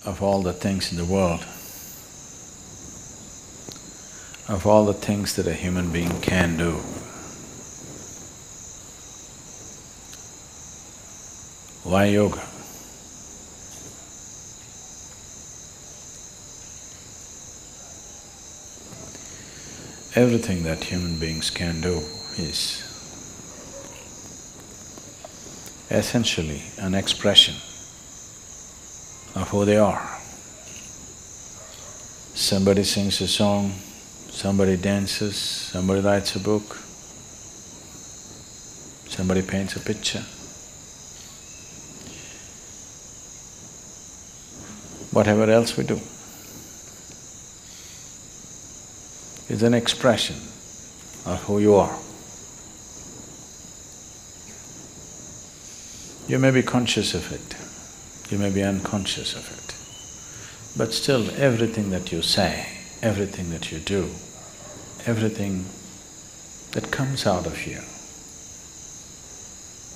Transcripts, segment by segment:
of all the things in the world, of all the things that a human being can do, why yoga? Everything that human beings can do is essentially an expression of who they are. Somebody sings a song, somebody dances, somebody writes a book, somebody paints a picture. Whatever else we do is an expression of who you are. You may be conscious of it, you may be unconscious of it, but still everything that you say, everything that you do, everything that comes out of you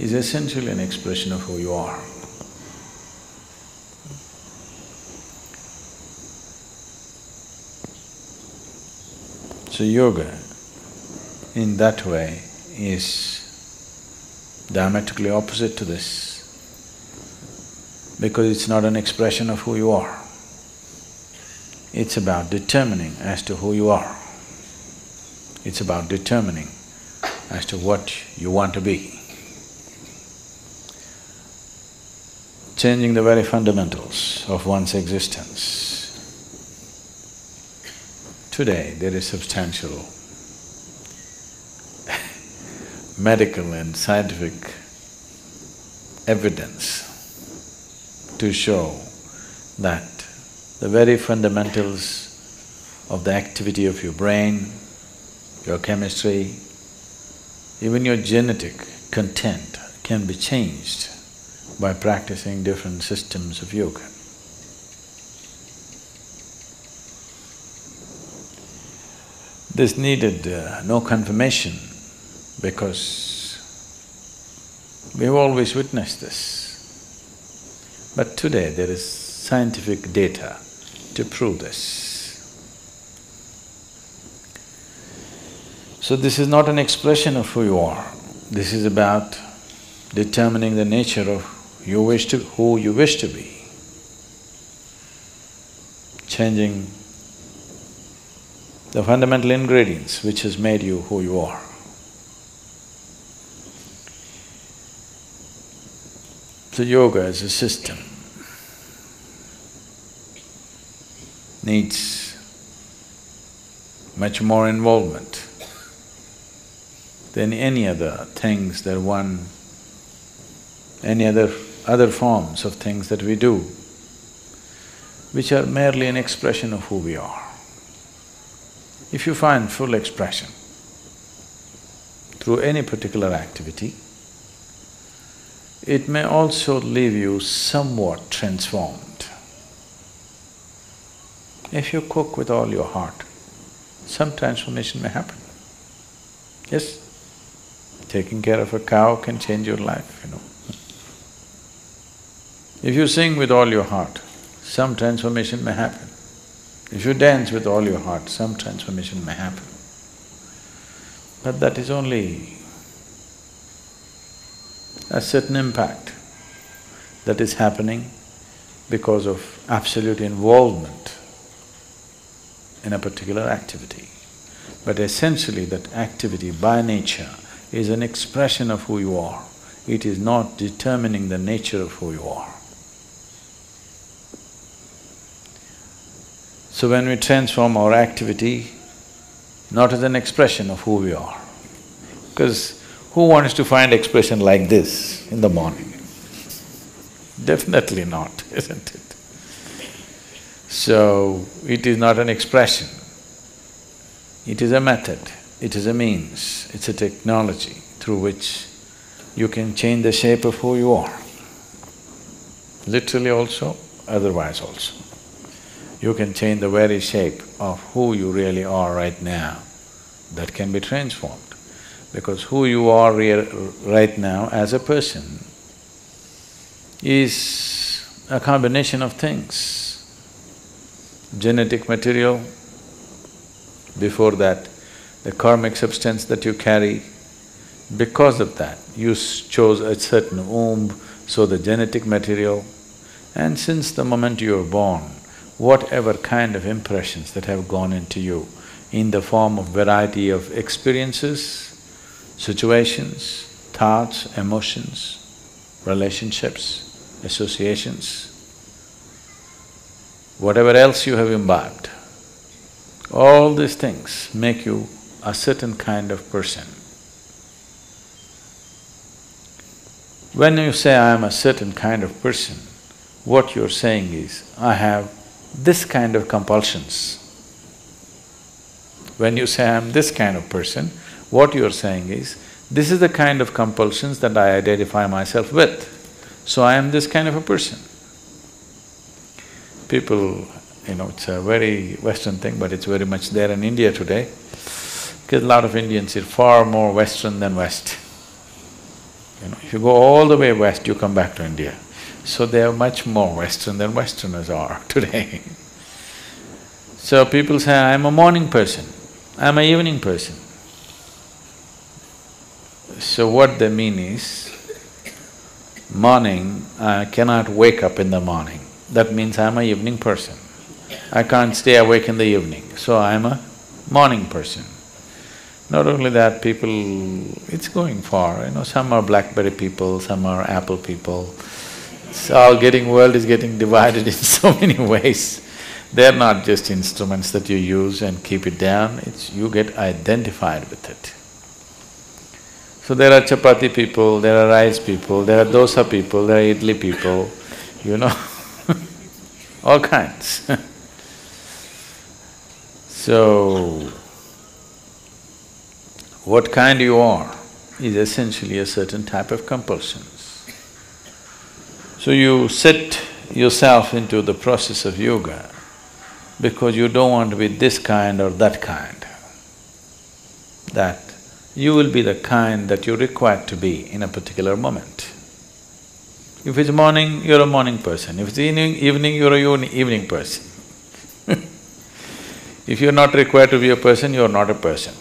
is essentially an expression of who you are. So yoga, in that way, is diametrically opposite to this, because it's not an expression of who you are. It's about determining as to who you are. It's about determining as to what you want to be. Changing the very fundamentals of one's existence. Today, there is substantial medical and scientific evidence to show that the very fundamentals of the activity of your brain, your chemistry, even your genetic content can be changed by practicing different systems of yoga. This needed no confirmation because we've always witnessed this. But today there is scientific data to prove this. So this is not an expression of who you are, this is about determining the nature of who you wish to be, changing the fundamental ingredients which has made you who you are. So yoga as a system needs much more involvement than any other things that any other forms of things that we do, which are merely an expression of who we are. If you find full expression through any particular activity, it may also leave you somewhat transformed. If you cook with all your heart, some transformation may happen. Yes, taking care of a cow can change your life, you know. If you sing with all your heart, some transformation may happen. If you dance with all your heart, some transformation may happen. But that is only a certain impact that is happening because of absolute involvement in a particular activity. But essentially that activity by nature is an expression of who you are. It is not determining the nature of who you are. So when we transform our activity, not as an expression of who we are, because who wants to find expression like this in the morning? Definitely not, isn't it? So, it is not an expression, it is a method, it is a means, it's a technology through which you can change the shape of who you are. Literally also, otherwise also. You can change the very shape of who you really are right now, that can be transformed. Because who you are right now as a person is a combination of things. genetic material, before that, the karmic substance that you carry. Because of that, you chose a certain womb, so the genetic material. And since the moment you were born, whatever kind of impressions that have gone into you in the form of variety of experiences, situations, thoughts, emotions, relationships, associations, whatever else you have imbibed, all these things make you a certain kind of person. When you say, I am a certain kind of person, what you're saying is, I have this kind of compulsions. When you say, I am this kind of person, what you're saying is, this is the kind of compulsions that I identify myself with, so I am this kind of a person. People, it's a very Western thing, but it's very much there in India today, because a lot of Indians are far more Western than West. If you go all the way west, you come back to India. So they are much more Western than Westerners are today. So people say, I'm a morning person, I'm an evening person. So what they mean is, morning, I cannot wake up in the morning. That means I'm an evening person. I can't stay awake in the evening, so I'm a morning person. Not only that, people… it's going far, some are BlackBerry people, some are Apple people. World is getting divided in so many ways. They're not just instruments that you use and keep it down, you get identified with it. So there are chapati people, there are rice people, there are dosa people, there are idli people, all kinds. So, what kind you are is essentially a certain type of compulsions. So you set yourself into the process of yoga because you don't want to be this kind or that kind. That you will be the kind that you're required to be in a particular moment. If it's morning, you're a morning person. If it's evening, you're a evening person. If you're not required to be a person, you're not a person.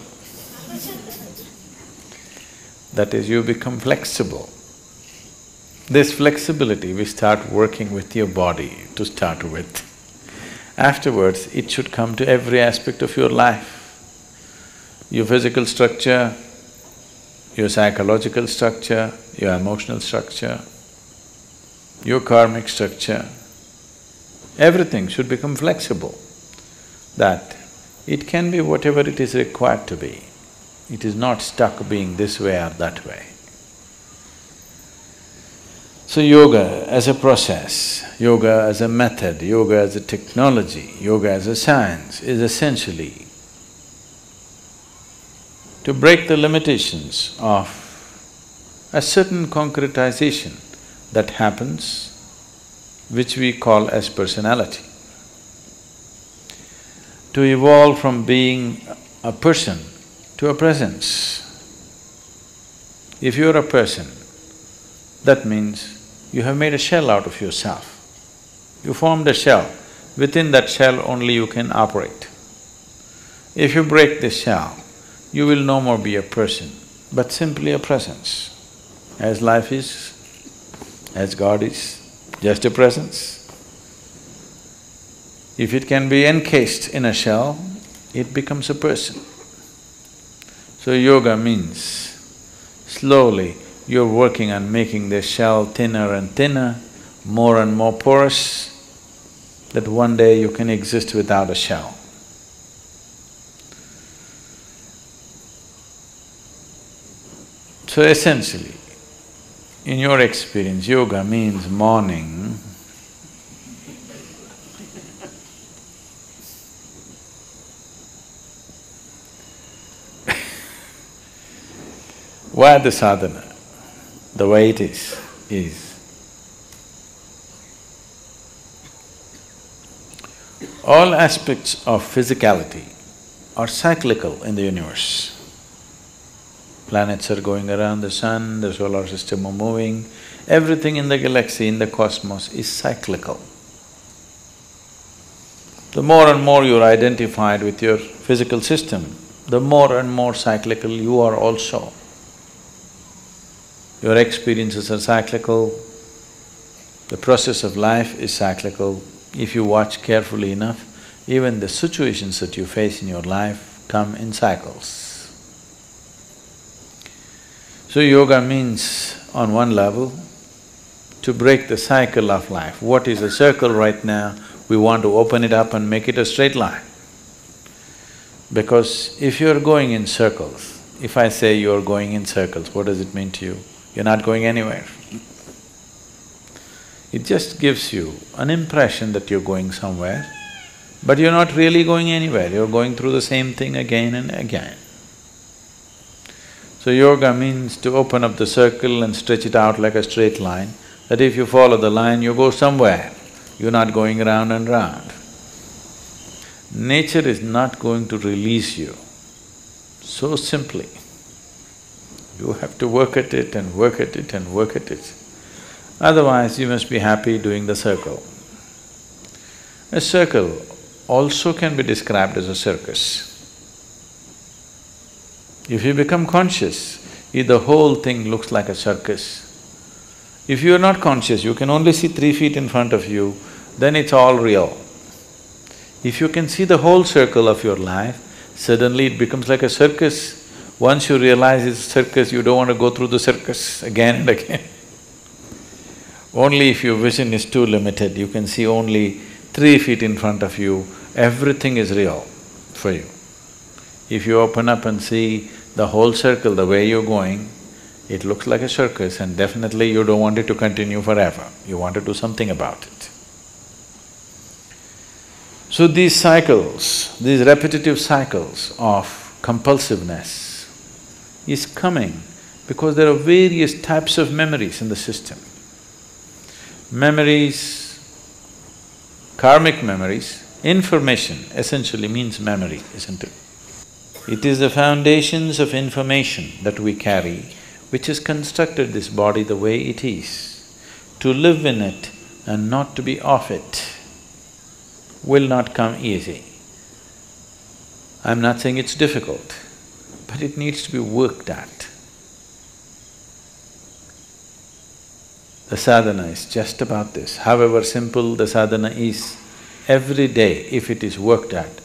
That is, you become flexible. This flexibility, we start working with your body to start with. Afterwards, it should come to every aspect of your life. Your physical structure, your psychological structure, your emotional structure, your karmic structure, everything should become flexible, that it can be whatever it is required to be. It is not stuck being this way or that way. So yoga as a process, yoga as a method, yoga as a technology, yoga as a science is essentially to break the limitations of a certain concretization that happens, which we call as personality. To evolve from being a person to a presence. If you're a person, that means you have made a shell out of yourself. You formed a shell, within that shell only you can operate. If you break this shell, you will no more be a person, but simply a presence. As life is, as God is, just a presence. If it can be encased in a shell, it becomes a person. So yoga means slowly you're working on making the shell thinner and thinner, more and more porous, that one day you can exist without a shell. So essentially, in your experience, yoga means morning. Why the sadhana, the way it is all aspects of physicality are cyclical in the universe. Planets are going around the sun, the solar system are moving, everything in the galaxy, in the cosmos is cyclical. The more and more you're identified with your physical system, the more and more cyclical you are also. Your experiences are cyclical, the process of life is cyclical. If you watch carefully enough, even the situations that you face in your life come in cycles. So yoga means, on one level, to break the cycle of life. What is a circle right now, we want to open it up and make it a straight line. Because if you're going in circles, if I say you're going in circles, what does it mean to you? You're not going anywhere. It just gives you an impression that you're going somewhere, but you're not really going anywhere, you're going through the same thing again and again. So yoga means to open up the circle and stretch it out like a straight line, that if you follow the line, you go somewhere, you're not going round and round. Nature is not going to release you so simply. You have to work at it and work at it and work at it. Otherwise, you must be happy doing the circle. A circle also can be described as a circus. If you become conscious, the whole thing looks like a circus. If you are not conscious, you can only see 3 feet in front of you, then it's all real. If you can see the whole circle of your life, suddenly it becomes like a circus. Once you realize it's a circus, you don't want to go through the circus again and again. Only if your vision is too limited, you can see only 3 feet in front of you, everything is real for you. If you open up and see the whole circle, the way you're going, it looks like a circus and definitely you don't want it to continue forever, you want to do something about it. So these cycles, these repetitive cycles of compulsiveness is coming because there are various types of memories in the system. Memories, karmic memories, information essentially means memory, isn't it? It is the foundations of information that we carry which has constructed this body the way it is. To live in it and not to be off it will not come easy. I'm not saying it's difficult, but it needs to be worked at. The sadhana is just about this. However simple the sadhana is, every day if it is worked at,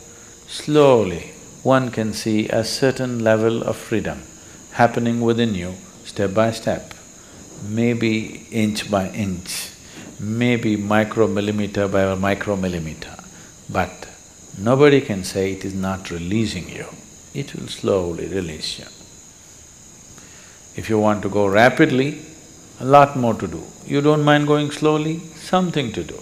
slowly one can see a certain level of freedom happening within you step by step, maybe inch by inch, maybe micromillimeter by micromillimeter, but nobody can say it is not releasing you, it will slowly release you. If you want to go rapidly, a lot more to do. You don't mind going slowly, something to do.